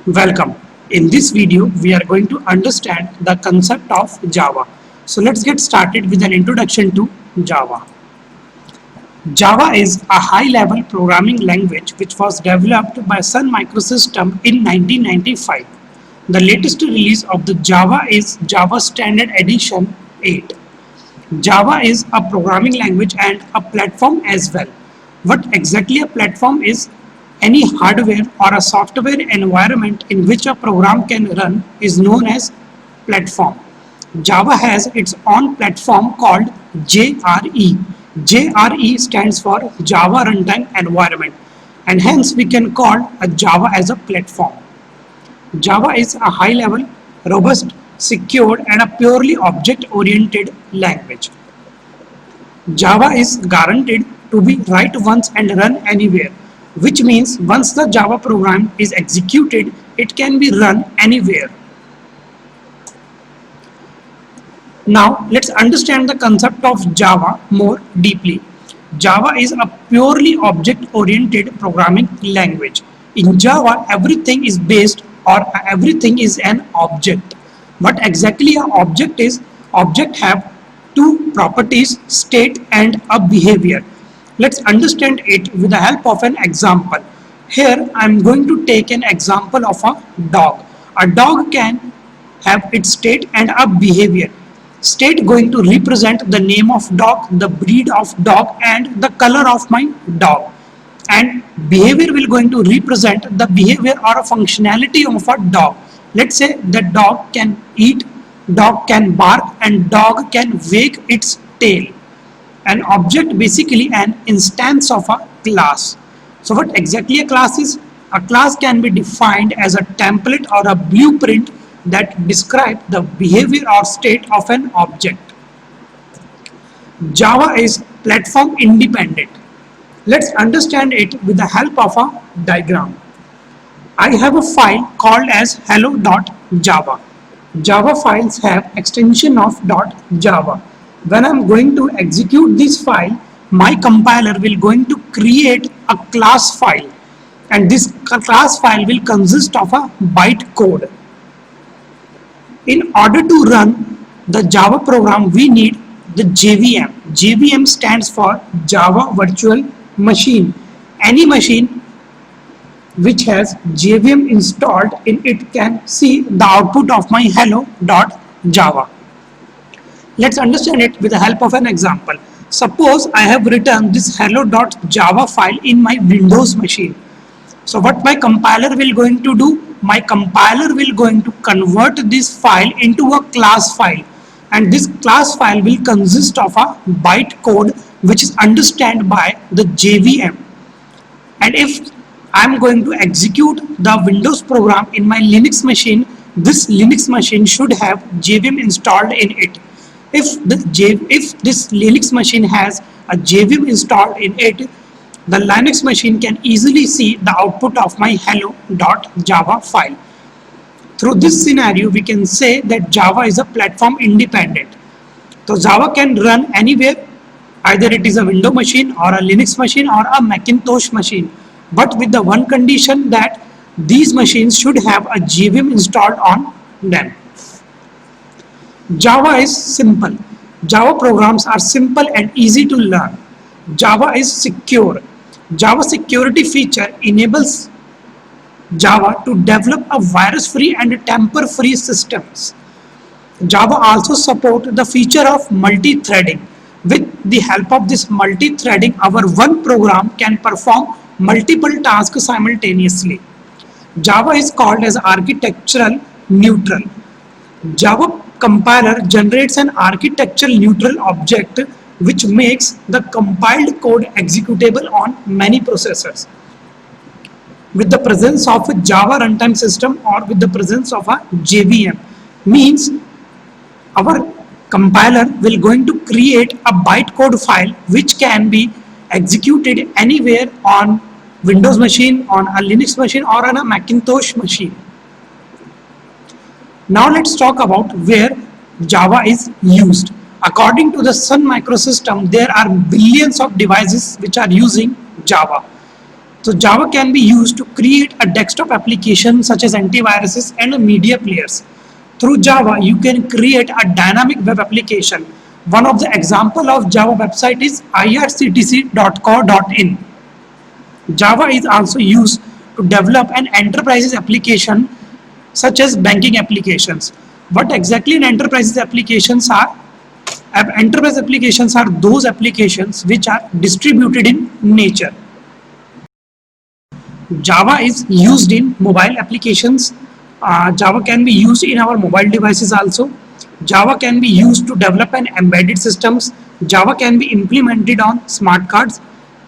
Welcome. In this video, we are going to understand the concept of Java. So let's get started with an introduction to Java. Java is a high-level programming language which was developed by Sun Microsystem in 1995. The latest release of the Java is Java Standard Edition 8. Java is a programming language and a platform as well. What exactly a platform is? Any hardware or a software environment in which a program can run is known as platform. Java has its own platform called JRE. JRE stands for Java Runtime Environment, and hence we can call a Java as a platform. Java is a high-level, robust, secured, and a purely object-oriented language. Java is guaranteed to be write once and run anywhere, which means once the Java program is executed, it can be run anywhere. Now let's understand the concept of Java more deeply. Java is a purely object-oriented programming language. In Java, everything is based or everything is an object. What exactly an object is? Object have two properties, state and a behavior. Let's understand it with the help of an example. Here I am going to take an example of a dog. A dog can have its state and a behavior. State going to represent the name of dog, the breed of dog and the color of my dog. And behavior will going to represent the behavior or a functionality of a dog. Let's say the dog can eat, dog can bark and dog can wag its tail. An object basically an instance of a class. So what exactly a class is? A class can be defined as a template or a blueprint that describe the behavior or state of an object. Java is platform independent. Let's understand it with the help of a diagram. I have a file called as hello.java. Java files have extension of .java. When I'm going to execute this file, my compiler will going to create a class file, and this class file will consist of a bytecode. In order to run the Java program, we need the JVM. JVM stands for Java Virtual Machine. Any machine which has JVM installed in it can see the output of my hello.java. Let's understand it with the help of an example. Suppose I have written this hello.java file in my Windows machine. So what my compiler will going to do? My compiler will going to convert this file into a class file, and this class file will consist of a bytecode which is understood by the JVM. And if I'm going to execute the Windows program in my Linux machine, this Linux machine should have JVM installed in it. If this Linux machine has a JVM installed in it, the Linux machine can easily see the output of my hello.java file. Through this scenario, we can say that Java is a platform independent. So Java can run anywhere, either it is a Windows machine or a Linux machine or a Macintosh machine, but with the one condition that these machines should have a JVM installed on them. Java is simple. Java programs are simple and easy to learn. Java is secure. Java security feature enables Java to develop a virus-free and tamper-free systems. Java also supports the feature of multi-threading. With the help of this multi-threading, our one program can perform multiple tasks simultaneously. Java is called as architectural neutral. Java compiler generates an architectural neutral object which makes the compiled code executable on many processors. With the presence of a Java runtime system or with the presence of a JVM, means our compiler will going to create a bytecode file which can be executed anywhere on Windows machine, on a Linux machine or on a Macintosh machine. Now let's talk about where Java is used. According to the Sun Microsystem, there are billions of devices which are using Java. So Java can be used to create a desktop application such as antiviruses and media players. Through Java, you can create a dynamic web application. One of the example of Java website is irctc.co.in. Java is also used to develop an enterprise application such as banking applications. What exactly an enterprise applications are? Enterprise applications are those applications which are distributed in nature. Java is used in mobile applications. Java can be used in our mobile devices also. Java can be used to develop an embedded systems. Java can be implemented on smart cards.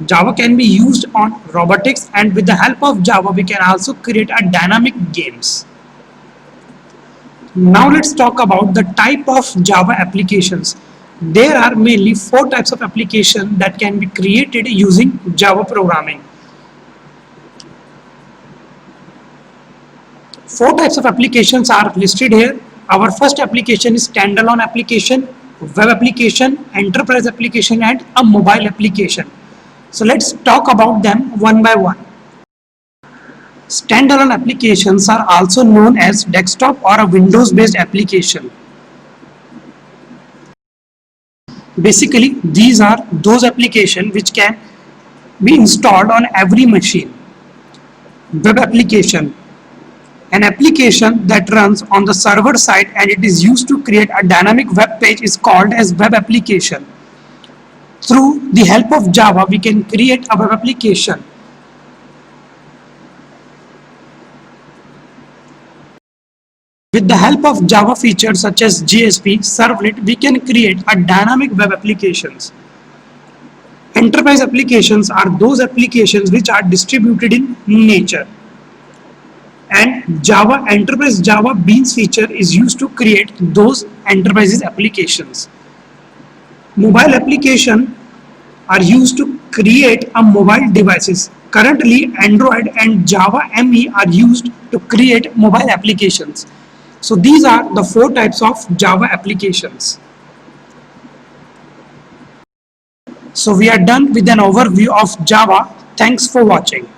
Java can be used on robotics, and with the help of Java we can also create a dynamic games. Now let's talk about the type of Java applications. There are mainly 4 types of application that can be created using Java programming. 4 types of applications are listed here. Our first application is standalone application, web application, enterprise application, and a mobile application. So let's talk about them one by one. Standalone applications are also known as desktop or a Windows-based application. Basically, these are those applications which can be installed on every machine. Web application, an application that runs on the server side and it is used to create a dynamic web page is called as web application. Through the help of Java, we can create a web application. With the help of Java features such as JSP, Servlet, we can create a dynamic web applications. Enterprise applications are those applications which are distributed in nature. And Java, Enterprise Java Beans feature is used to create those enterprises applications. Mobile applications are used to create a mobile devices. Currently, Android and Java ME are used to create mobile applications. So these are the 4 types of Java applications. So we are done with an overview of Java. Thanks for watching.